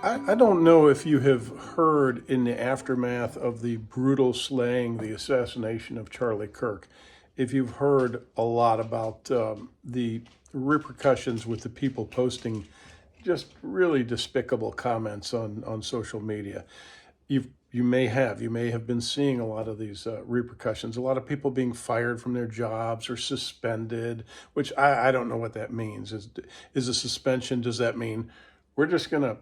I don't know if you have heard in the aftermath of the brutal slaying, the assassination of Charlie Kirk, if you've heard a lot about the repercussions with the people posting just really despicable comments on social media. You may have been seeing a lot of these repercussions. A lot of people being fired from their jobs or suspended, which I don't know what that means. Is a suspension? Does that mean we're just going to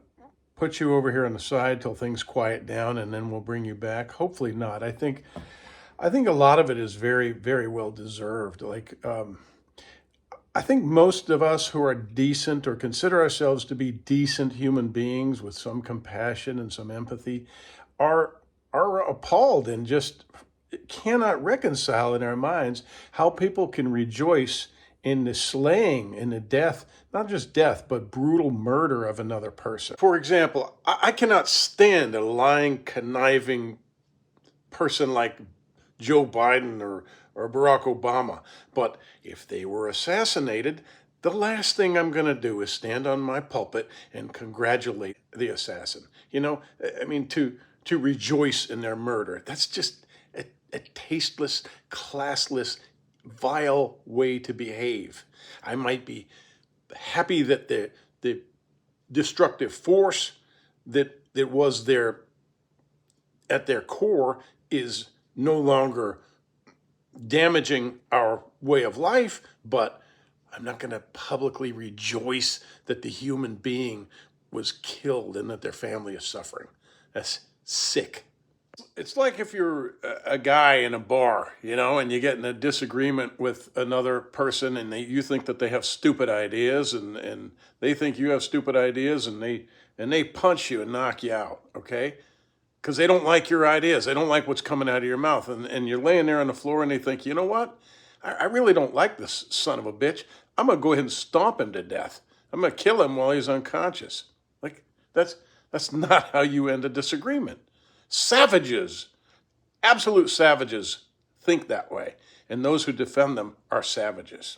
put you over here on the side till things quiet down and then we'll bring you back? Hopefully not. I think a lot of it is very, very well deserved. I think most of us who are decent or consider ourselves to be decent human beings with some compassion and some empathy are are appalled and just cannot reconcile in our minds how people can rejoice in the slaying and the death, not just death, but brutal murder of another person. For example, I cannot stand a lying, conniving person like Joe Biden or Barack Obama. But if they were assassinated, the last thing I'm going to do is stand on my pulpit and congratulate the assassin. I mean, to rejoice in their murder. That's just a tasteless, classless, vile way to behave. I might be happy that the destructive force that was there at their core is no longer damaging our way of life, but I'm not going to publicly rejoice that the human being was killed and that their family is suffering. That's sick. It's like if you're a guy in a bar, and you get in a disagreement with another person and you think that they have stupid ideas and they think you have stupid ideas and they punch you and knock you out, okay? Because they don't like your ideas. They don't like what's coming out of your mouth. And you're laying there on the floor and they think, you know what? I really don't like this son of a bitch. I'm going to go ahead and stomp him to death. I'm going to kill him while he's unconscious. Like, that's not how you end a disagreement. Savages, absolute savages, think that way. And those who defend them are savages.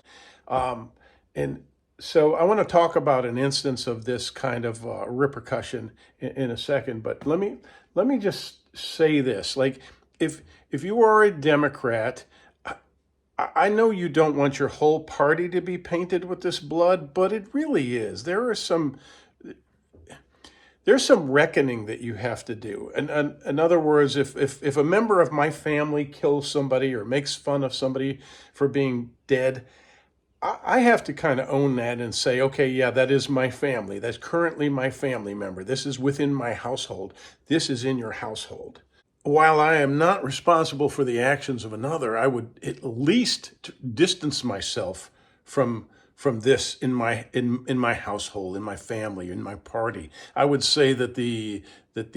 And so I want to talk about an instance of this kind of repercussion in a second, but let me just say this: like, if you are a Democrat, I know you don't want your whole party to be painted with this blood, but it really is. There's some reckoning that you have to do. And in other words, if a member of my family kills somebody or makes fun of somebody for being dead, I have to kind of own that and say, okay, yeah, that is my family. That's currently my family member. This is within my household. This is in your household. While I am not responsible for the actions of another, I would at least distance myself from this in my household, in my family, in my party. I would say that the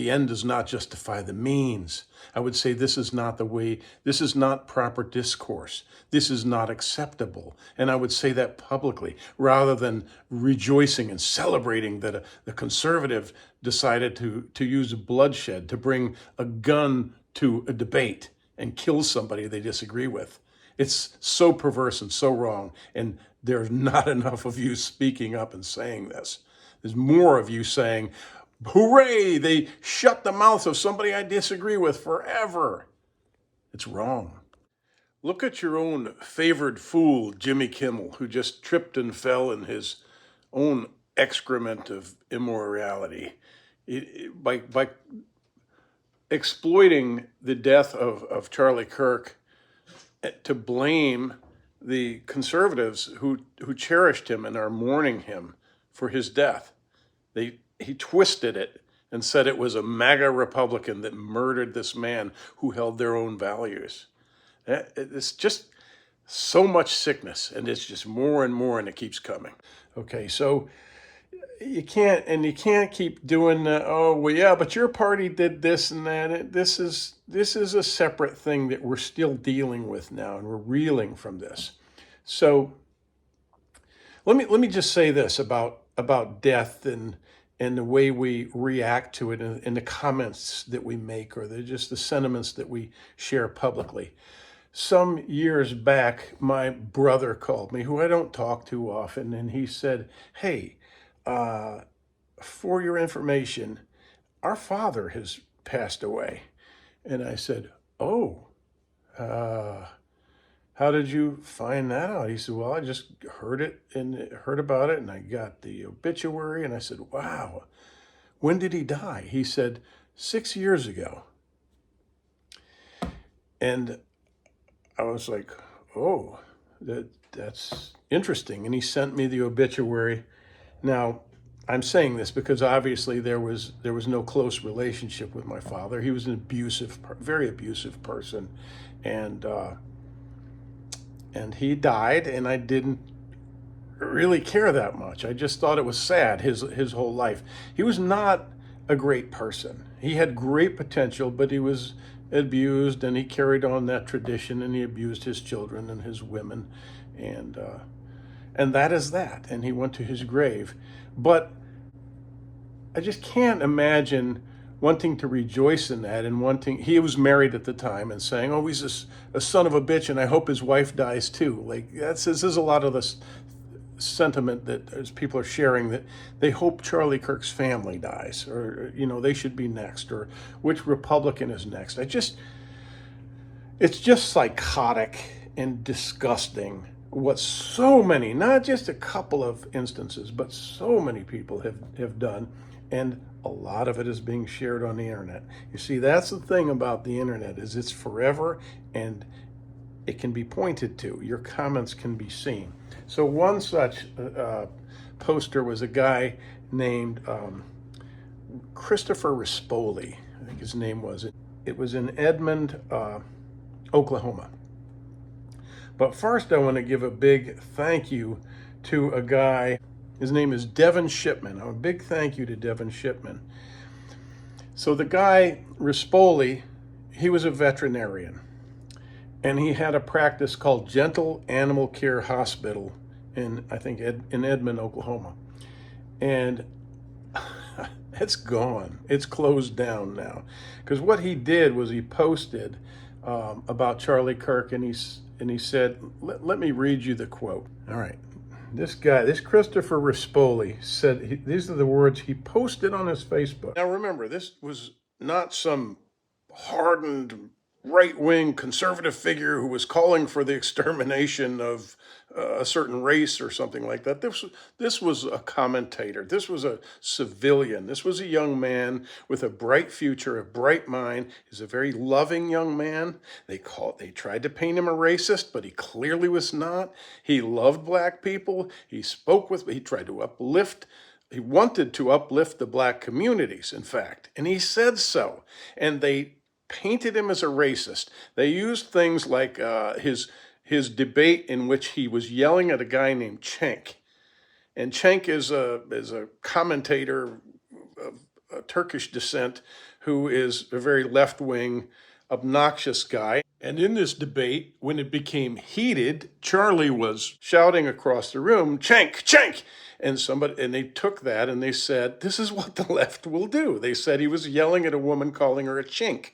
end does not justify the means. I would say this is not the way, this is not proper discourse. This is not acceptable. And I would say that publicly rather than rejoicing and celebrating that the conservative decided to use bloodshed, to bring a gun to a debate and kill somebody they disagree with. It's so perverse and so wrong. And there's not enough of you speaking up and saying this. There's more of you saying, hooray, they shut the mouth of somebody I disagree with forever. It's wrong. Look at your own favored fool, Jimmy Kimmel, who just tripped and fell in his own excrement of immorality. By exploiting the death of Charlie Kirk to blame the conservatives who cherished him and are mourning him for his death. He twisted it and said it was a MAGA Republican that murdered this man who held their own values. It's just so much sickness, and it's just more and more, and it keeps coming. Okay, so you can't keep doing oh well, yeah, but your party did this and that. This is a separate thing that we're still dealing with now, and we're reeling from this. So let me just say this about death and the way we react to it, and the comments that we make, or just the sentiments that we share publicly. Some years back, my brother called me, who I don't talk to often, and he said, "Hey, for your information, our father has passed away. And I said, oh, how did you find that out? He said, well, I just heard about it, and I got the obituary. And I said, wow, when did he die? He said, 6 years ago. And I was like, oh, that's interesting. And he sent me the obituary. Now, I'm saying this because obviously there was no close relationship with my father. He was an very abusive person, and he died, and I didn't really care that much. I just thought it was sad, his whole life. He was not a great person. He had great potential, but he was abused, and he carried on that tradition, and he abused his children and his women, and that is that. And he went to his grave. But I just can't imagine wanting to rejoice in that, and he was married at the time, and saying, oh, he's a son of a bitch, and I hope his wife dies too. Like, this is a lot of this sentiment that as people are sharing, that they hope Charlie Kirk's family dies, or, they should be next, or which Republican is next. It's just psychotic and disgusting what so many, not just a couple of instances, but so many people have done. And a lot of it is being shared on the internet. You see, that's the thing about the internet, is it's forever, and it can be pointed to. Your comments can be seen. So one such poster was a guy named Christopher Rispoli, I think his name was. It was in Edmond, Oklahoma. But first I want to give a big thank you to a guy. His name is Devin Shipman. A big thank you to Devin Shipman. So the guy, Rispoli, he was a veterinarian, and he had a practice called Gentle Animal Care Hospital in Edmond, Oklahoma. And it's gone. It's closed down now. Because what he did was he posted about Charlie Kirk, and he said, let me read you the quote. All right. This Christopher Rispoli said, these are the words he posted on his Facebook. Now remember, this was not some hardened right-wing conservative figure who was calling for the extermination of a certain race or something like that. This was a commentator. This was a civilian. This was a young man with a bright future, a bright mind. He's a very loving young man. They tried to paint him a racist, but he clearly was not. He loved black people. He tried to uplift. He wanted to uplift the black communities, in fact, and he said so. And they painted him as a racist. They used things like his debate in which he was yelling at a guy named Cenk. And Cenk is a commentator of Turkish descent who is a very left-wing, obnoxious guy. And in this debate, when it became heated, Charlie was shouting across the room, "Cenk, Cenk!" And they took that and they said, this is what the left will do. They said he was yelling at a woman, calling her a chink.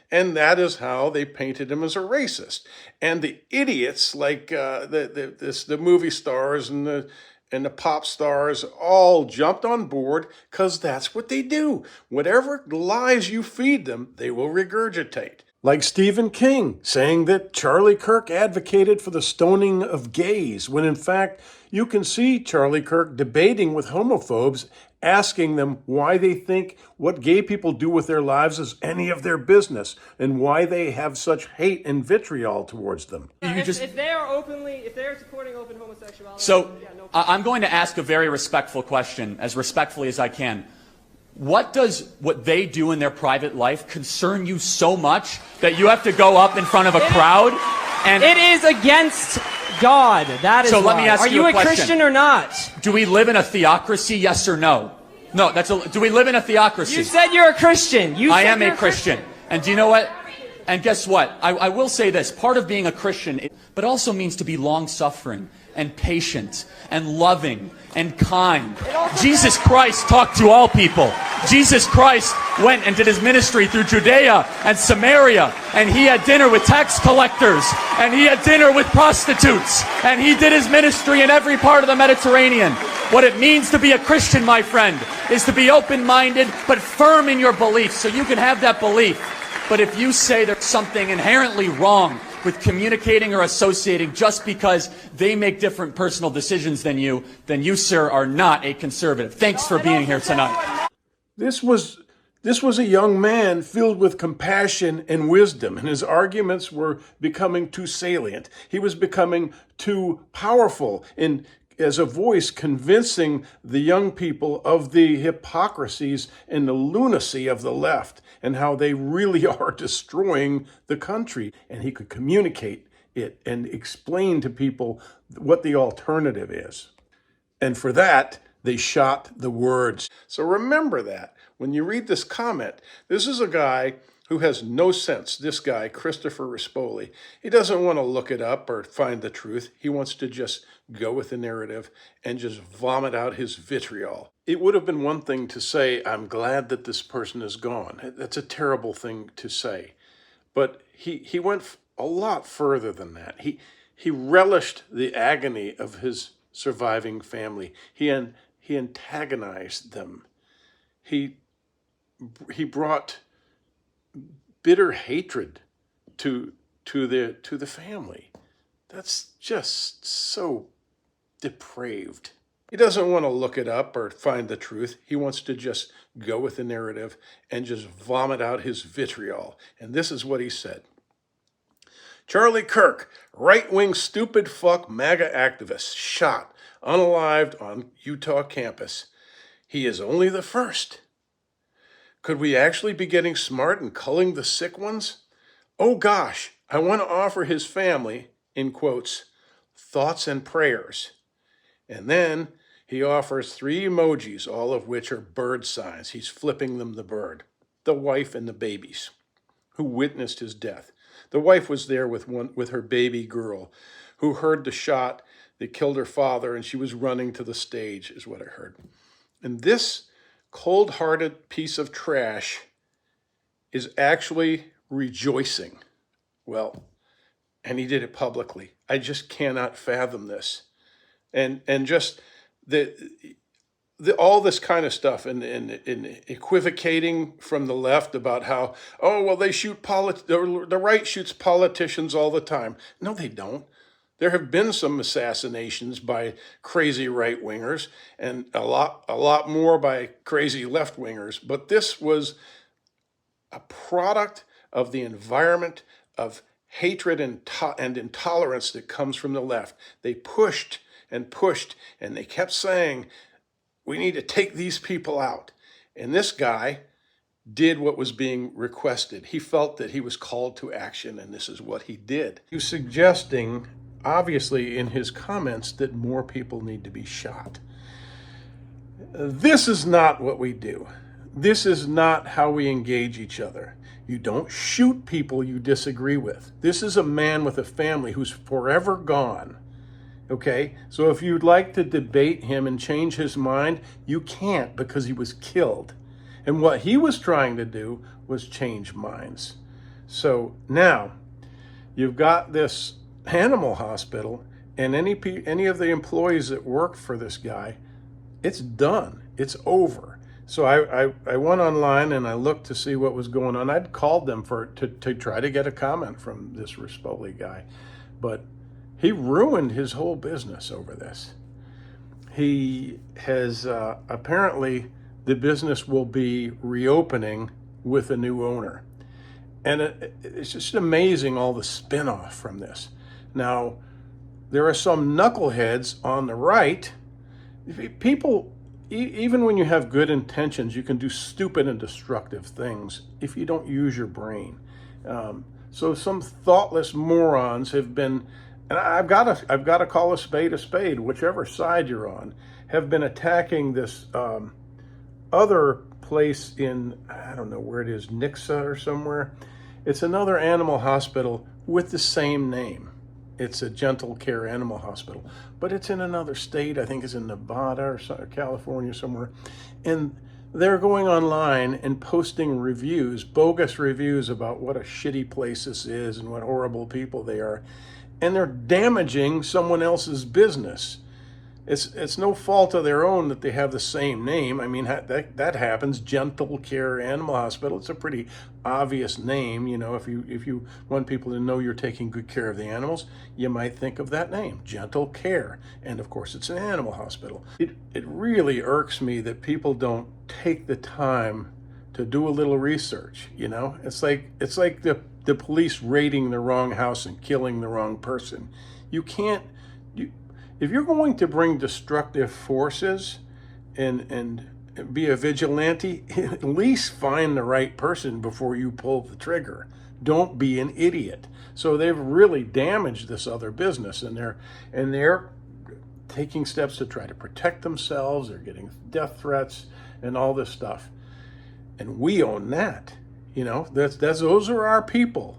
And that is how they painted him as a racist. And the idiots, like the movie stars and the pop stars, all jumped on board, because that's what they do. Whatever lies you feed them, they will regurgitate. Like Stephen King saying that Charlie Kirk advocated for the stoning of gays, when in fact you can see Charlie Kirk debating with homophobes, asking them why they think what gay people do with their lives is any of their business, and why they have such hate and vitriol towards them. If they are supporting open homosexuality. So I'm going to ask a very respectful question, as respectfully as I can. What does what they do in their private life concern you so much that you have to go up in front of a crowd? And it is against God. That is so. Let me ask you a question. Christian or not? Do we live in a theocracy? Yes or no? No. Do we live in a theocracy? You said you're a Christian. I am a Christian. And do you know what? And guess what? I will say this. Part of being a Christian, but also means to be long-suffering and patient and loving and kind. Jesus Christ talked to all people. Jesus Christ went and did his ministry through Judea and Samaria, and he had dinner with tax collectors, and he had dinner with prostitutes, and he did his ministry in every part of the Mediterranean. What it means to be a Christian, my friend, is to be open-minded but firm in your beliefs so you can have that belief. But if you say there's something inherently wrong with communicating or associating just because they make different personal decisions than you, sir, are not a conservative. Thanks for being here tonight. This was a young man filled with compassion and wisdom, and his arguments were becoming too salient. He was becoming too powerful as a voice convincing the young people of the hypocrisies and the lunacy of the left and how they really are destroying the country. And he could communicate it and explain to people what the alternative is. And for that, they shot the words. So remember that. When you read this comment, this is a guy who has no sense. This guy, Christopher Rispoli, he doesn't want to look it up or find the truth. He wants to just go with the narrative and just vomit out his vitriol. It would have been one thing to say, I'm glad that this person is gone. That's a terrible thing to say. But he went a lot further than that. He relished the agony of his surviving family. He antagonized them. He brought bitter hatred to the family. That's just so depraved. He doesn't want to look it up or find the truth. He wants to just go with the narrative and just vomit out his vitriol. And this is what he said. Charlie Kirk, right-wing stupid fuck MAGA activist, shot unalived on Utah campus. He is only the first. Could we actually be getting smart and culling the sick ones? Oh gosh, I want to offer his family, in quotes, thoughts and prayers. And then he offers 3 emojis, all of which are bird signs. He's flipping them the bird. The wife and the babies who witnessed his death. The wife was there with her baby girl who heard the shot that killed her father, and she was running to the stage, is what I heard. And this cold-hearted piece of trash is actually rejoicing. Well, and he did it publicly. I just cannot fathom this. And just all this kind of stuff and equivocating from the left about how, oh, well, the right shoots politicians all the time. No, they don't. There have been some assassinations by crazy right-wingers and a lot more by crazy left-wingers. But this was a product of the environment of hatred and intolerance that comes from the left. They pushed and pushed, and they kept saying, we need to take these people out. And this guy did what was being requested. He felt that he was called to action, and this is what he did. He was suggesting, obviously, in his comments, that more people need to be shot. This is not what we do. This is not how we engage each other. You don't shoot people you disagree with. This is a man with a family who's forever gone. Okay, so if you'd like to debate him and change his mind, you can't because he was killed. And what he was trying to do was change minds. So now you've got this animal hospital, and any of the employees that worked for this guy, it's done. It's over. So I went online and I looked to see what was going on. I'd called them to try to get a comment from this Rispoli guy, but he ruined his whole business over this. He has, apparently, the business will be reopening with a new owner. And it's just amazing all the spin-off from this. Now, there are some knuckleheads on the right. People, even when you have good intentions, you can do stupid and destructive things if you don't use your brain. So some thoughtless morons have been, and I've got to call a spade, whichever side you're on, have been attacking this other place in, I don't know where it is, Nixa or somewhere. It's another animal hospital with the same name. It's a Gentle Care Animal Hospital, but it's in another state. I think it's in Nevada or California somewhere. And they're going online and posting reviews, bogus reviews about what a shitty place this is and what horrible people they are. And they're damaging someone else's business. It's no fault of their own that they have the same name. I mean, that happens. Gentle Care Animal Hospital. It's a pretty obvious name. You know, if you want people to know you're taking good care of the animals, you might think of that name, Gentle Care. And of course, it's an animal hospital. It really irks me that people don't take the time to do a little research. You know, it's like the police raiding the wrong house and killing the wrong person. You can't. You, if you're going to bring destructive forces and be a vigilante, at least find the right person before you pull the trigger. Don't be an idiot. So they've really damaged this other business, and they're taking steps to try to protect themselves. They're getting death threats and all this stuff, and we own that. You know, that's those are our people.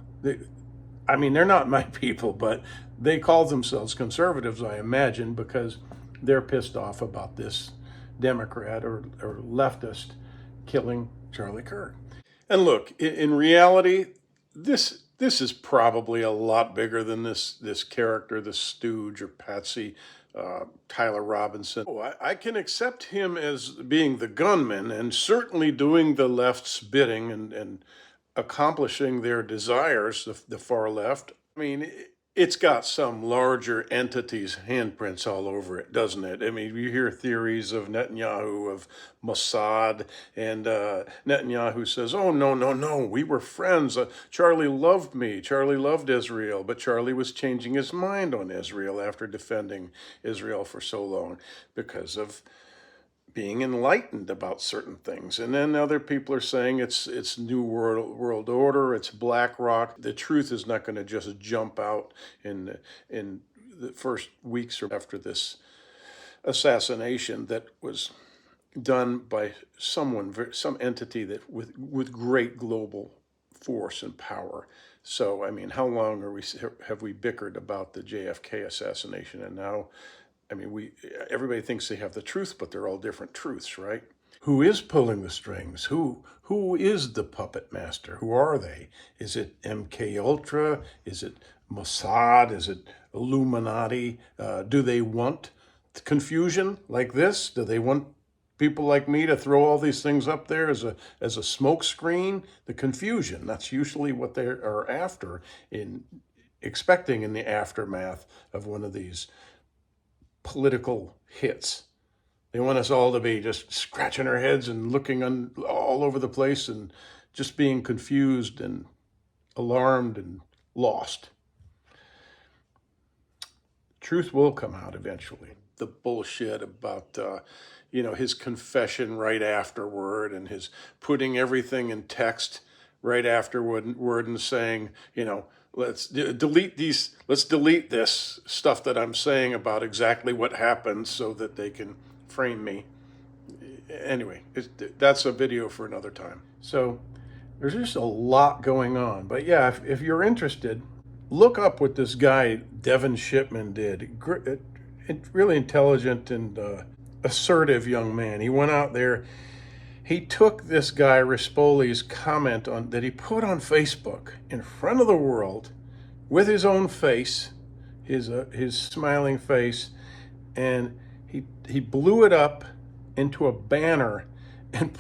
I mean, they're not my people, but they call themselves conservatives, I imagine, because they're pissed off about this Democrat or leftist killing Charlie Kirk. And look, in reality, this is probably a lot bigger than this character, this stooge or patsy, Tyler Robinson. Oh, I can accept him as being the gunman and certainly doing the left's bidding and accomplishing their desires, the far left. I mean, it's got some larger entity's handprints all over it, doesn't it? I mean, you hear theories of Netanyahu, of Mossad, and Netanyahu says, oh, no, no, no, we were friends. Charlie loved me. Charlie loved Israel, but Charlie was changing his mind on Israel after defending Israel for so long because of being enlightened about certain things. And then other people are saying it's New World Order, it's BlackRock. The truth is not going to just jump out in the first weeks or after this assassination that was done by some entity that with great global force and power. So, I mean, how long have we bickered about the JFK assassination, and now, I mean, everybody thinks they have the truth, but they're all different truths, right? Who is pulling the strings? Who is the puppet master? Who are they? Is it MK Ultra? Is it Mossad? Is it Illuminati? Do they want confusion like this? Do they want people like me to throw all these things up there as a smoke screen? The confusion. That's usually what they are after, expecting in the aftermath of one of these political hits. They want us all to be just scratching our heads and looking all over the place and just being confused and alarmed and lost. Truth will come out eventually. The bullshit about his confession right afterward, and his putting everything in text right afterward and saying, let's delete this stuff that I'm saying about exactly what happened so that they can frame me. Anyway, that's a video for another time. So there's just a lot going on. But yeah, if you're interested, look up what this guy, Devin Shipman, did. Really intelligent and assertive young man. He went out there. He took this guy Rispoli's comment that he put on Facebook in front of the world with his own face, his smiling face, and he blew it up into a banner and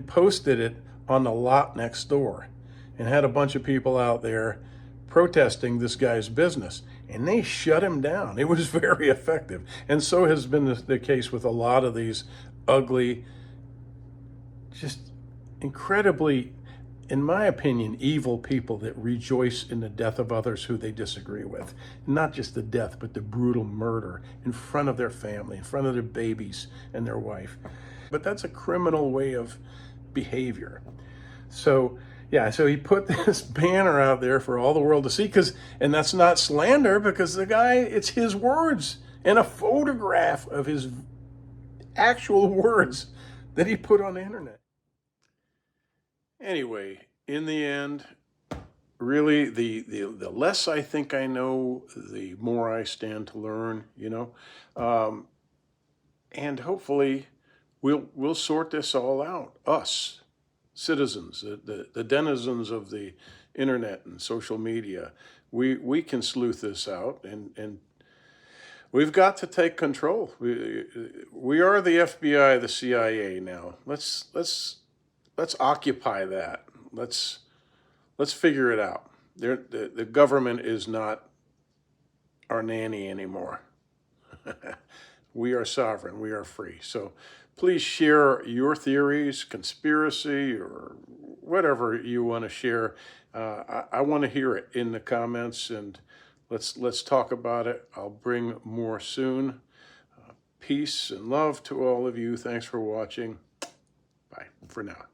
posted it on the lot next door, and had a bunch of people out there protesting this guy's business, and they shut him down. It was very effective, and so has been the case with a lot of these ugly, just incredibly, in my opinion, evil people that rejoice in the death of others who they disagree with. Not just the death, but the brutal murder in front of their family, in front of their babies and their wife. But that's a criminal way of behavior. So he put this banner out there for all the world to see, and that's not slander, because the guy, it's his words and a photograph of his actual words that he put on the internet. Anyway, in the end, really, the less I think I know, the more I stand to learn, and hopefully we'll sort this all out. Us, citizens, the denizens of the internet and social media, we can sleuth this out and We've got to take control. We are the FBI, the CIA now. Let's occupy that. Let's figure it out. The government is not our nanny anymore. We are sovereign. We are free. So please share your theories, conspiracy, or whatever you want to share. I want to hear it in the comments, and let's talk about it. I'll bring more soon. Peace and love to all of you. Thanks for watching. Bye for now.